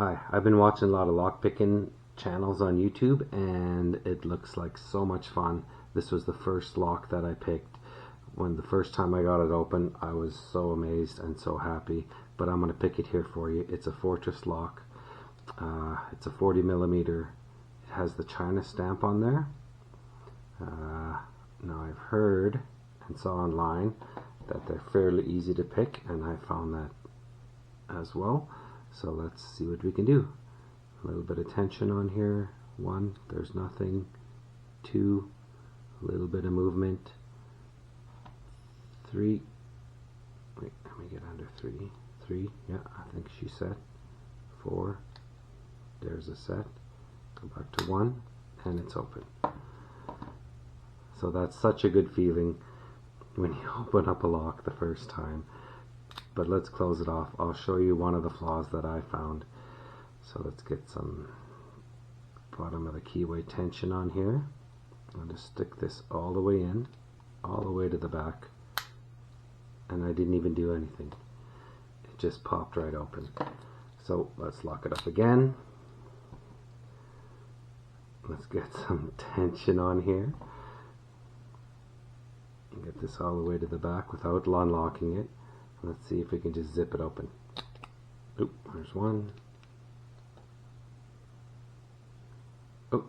Hi, I've been watching a lot of lockpicking channels on YouTube and it looks like so much fun. This was the first lock that I picked. When the first time I got it open, I was so amazed and so happy, but I'm going to pick it here for you. It's a Fortress lock. It's a 40 millimeter. It has the China stamp on there. Now I've heard and saw online that they're fairly easy to pick, and I found that as well. So let's see what we can do. A little bit of tension on here. 1, there's nothing. 2, a little bit of movement. 3, wait, let me get under 3. 3, yeah, I think she's set. 4, there's a set. Go back to 1, and it's open. So that's such a good feeling when you open up a lock the first time. But let's close it off. I'll show you one of the flaws that I found. So let's get some bottom of the keyway tension on here. I'll just stick this all the way in, all the way to the back, and I didn't even do anything. It just popped right open. So let's lock it up again. Let's get some tension on here. Get this all the way to the back without unlocking it. Let's see if we can just zip it open. Oop, there's one. Oh.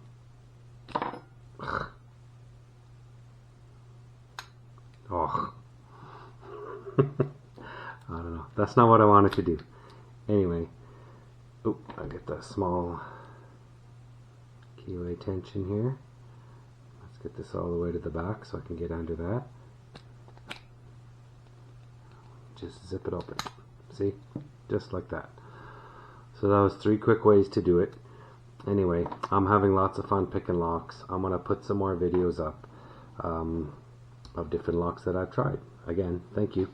Oh. I don't know. That's not what I wanted to do. Anyway. Oh, I get that small keyway tension here. Let's get this all the way to the back so I can get under that. Just zip it open. See? Just like that. So that was 3 quick ways to do it. Anyway, I'm having lots of fun picking locks. I'm going to put some more videos up of different locks that I've tried. Again, thank you.